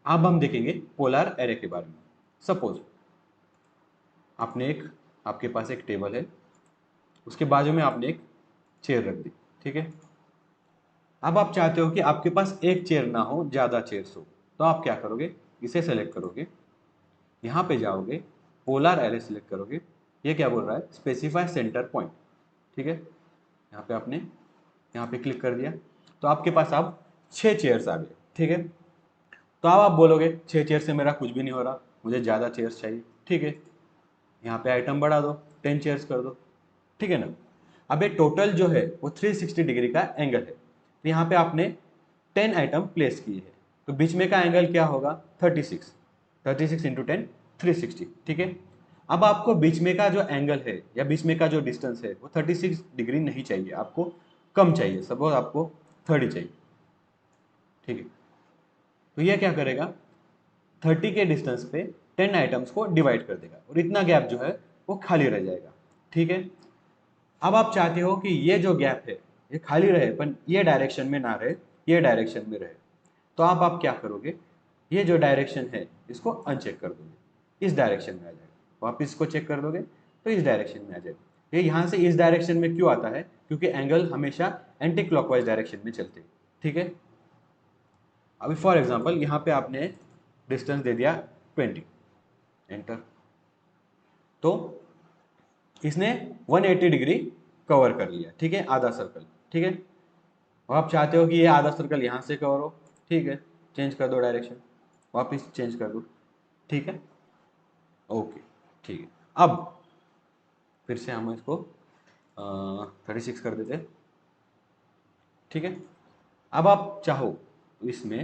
अब हम देखेंगे पोलर एरे के बारे में। सपोज आपके पास एक टेबल है, उसके बाजू में आपने एक चेयर रख दी, ठीक है। अब आप चाहते हो कि आपके पास एक चेयर ना हो, ज़्यादा चेयर्स हो, तो आप क्या करोगे, इसे सेलेक्ट करोगे, यहाँ पे जाओगे, पोलर एरे सेलेक्ट करोगे। ये क्या बोल रहा है, स्पेसिफाई सेंटर पॉइंट, ठीक है। यहाँ पे आपने यहाँ पे क्लिक कर दिया, तो आपके पास अब 6 चेयर्स आ गए, ठीक है। तो अब आप बोलोगे 6 चेयर से मेरा कुछ भी नहीं हो रहा, मुझे ज़्यादा चेयर्स चाहिए, ठीक है। यहाँ पे आइटम बढ़ा दो, 10 चेयर्स कर दो, ठीक है ना। अब ये टोटल जो है वो 360 डिग्री का एंगल है, तो यहाँ पे आपने 10 आइटम प्लेस किए हैं, तो बीच में का एंगल क्या होगा, 36, 36 इंटू 10, 360, ठीक है। अब आपको बीच में का जो एंगल है या बीच में का जो डिस्टेंस है वो 36 डिग्री नहीं चाहिए, आपको कम चाहिए, सपोज आपको 30 चाहिए, ठीक है। तो ये क्या करेगा, 30 के डिस्टेंस पे 10 आइटम्स को डिवाइड कर देगा और इतना गैप जो है वो खाली रह जाएगा, ठीक है। अब आप चाहते हो कि ये जो गैप है ये खाली रहे पर ये डायरेक्शन में ना रहे, ये डायरेक्शन में रहे, तो आप क्या करोगे, ये जो डायरेक्शन है इसको अनचेक कर दोगे, इस डायरेक्शन में आ जाएगा। वापिस इसको चेक कर दोगे तो इस डायरेक्शन में आ जाएगा। ये यहाँ से इस डायरेक्शन में क्यों आता है, क्योंकि एंगल हमेशा एंटी क्लॉकवाइज डायरेक्शन में चलते हैं, ठीक है। अभी फॉर एग्जाम्पल यहाँ पे आपने डिस्टेंस दे दिया 20, एंटर, तो इसने 180 डिग्री कवर कर लिया, ठीक है, आधा सर्कल, ठीक है। और आप चाहते हो कि ये आधा सर्कल यहाँ से कवर हो, ठीक है, चेंज कर दो डायरेक्शन, वापस चेंज कर दो, ठीक है, ओके, ठीक है। अब फिर से हम इसको 36 कर देते हैं, ठीक है। अब आप चाहो तो इसमें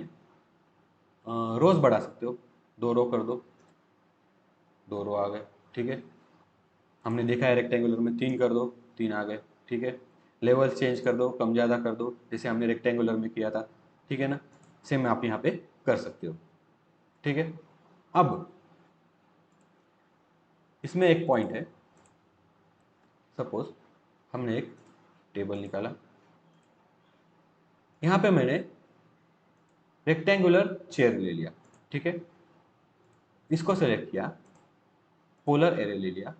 रोज बढ़ा सकते हो, 2 रो कर दो, 2 रो आ गए, ठीक है। हमने देखा है रेक्टेंगुलर में 3 कर दो, 3 आ गए, ठीक है। लेवल चेंज कर दो, कम ज़्यादा कर दो, जैसे हमने रेक्टेंगुलर में किया था, ठीक है ना। सेम आप यहाँ पे कर सकते हो, ठीक है। अब इसमें एक पॉइंट है, सपोज हमने एक टेबल निकाला, यहाँ पे मैंने रेक्टेंगुलर चेयर ले लिया, ठीक है, इसको सेलेक्ट किया, पोलर एरे ले लिया,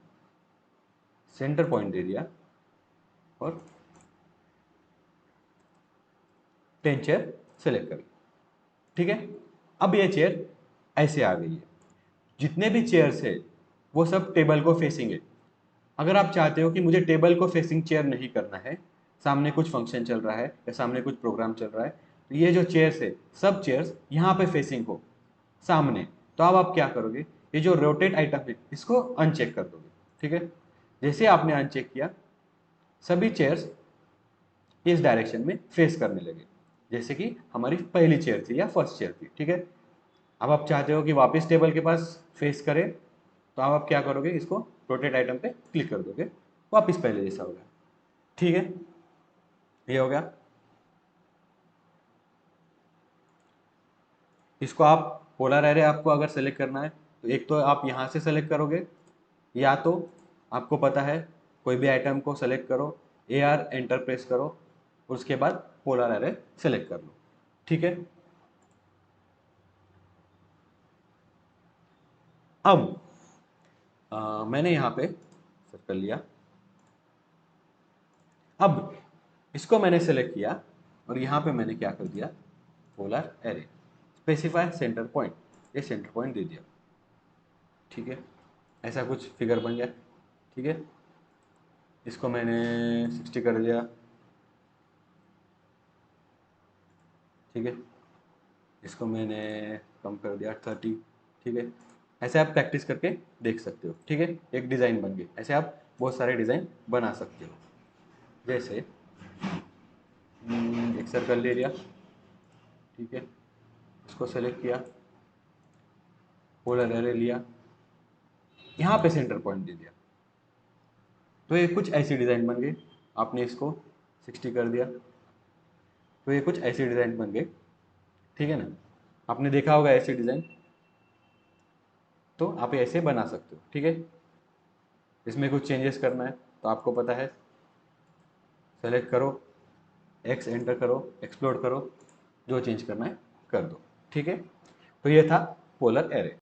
सेंटर पॉइंट दे दिया और 10 चेयर सेलेक्ट कर ली, ठीक है। अब ये चेयर ऐसे आ गई है, जितने भी चेयर्स है वो सब टेबल को फेसिंग है। अगर आप चाहते हो कि मुझे टेबल को फेसिंग चेयर नहीं करना है, सामने कुछ फंक्शन चल रहा है या सामने कुछ प्रोग्राम चल रहा है, तो ये जो चेयर्स है सब चेयर्स यहाँ पे फेसिंग हो सामने, तो अब आप क्या करोगे, ये जो रोटेट आइटम है इसको अनचेक कर दोगे, ठीक है। जैसे आपने अनचेक किया, सभी चेयर्स इस डायरेक्शन में फेस करने लगे, जैसे कि हमारी पहली चेयर थी या फर्स्ट चेयर थी, ठीक है। अब आप चाहते हो कि वापस टेबल के पास फेस करे, तो अब आप क्या करोगे, इसको रोटेट आइटम पे क्लिक कर दोगे, वापस पहले जैसा होगा, ठीक है। ये हो गया। इसको आप पोलर एरे आपको अगर सेलेक्ट करना है तो एक तो आप यहाँ से सेलेक्ट करोगे, या तो आपको पता है कोई भी आइटम को सेलेक्ट करो, ए आर एंटर प्रेस करो, उसके बाद पोलर एरे सेलेक्ट कर लो, ठीक है। अब मैंने यहाँ पे सेट कर लिया। अब इसको मैंने सेलेक्ट किया और यहाँ पे मैंने क्या कर दिया, polar array, specify centre point, ये सेंटर पॉइंट दे दिया, ठीक है। ऐसा कुछ फिगर बन गया, ठीक है। इसको मैंने 60 कर दिया, ठीक है। इसको मैंने कम कर दिया 30, ठीक है। ऐसे आप प्रैक्टिस करके देख सकते हो, ठीक है। एक डिज़ाइन बन गई, ऐसे आप बहुत सारे डिज़ाइन बना सकते हो। जैसे एक सर्कल ले लिया, ठीक है, इसको सेलेक्ट किया, पोलर एरे लिया, यहाँ पे सेंटर पॉइंट दे दिया, तो ये कुछ ऐसी डिज़ाइन बन गई। आपने इसको 60 कर दिया, तो ये कुछ ऐसी डिज़ाइन बन गई, ठीक है ना। आपने देखा होगा ऐसी डिज़ाइन, तो आप ऐसे बना सकते हो, ठीक है। इसमें कुछ चेंजेस करना है तो आपको पता है, सेलेक्ट करो, एक्स एंटर करो, एक्सप्लोर करो, जो चेंज करना है कर दो, ठीक है। तो ये था पोलर एरे।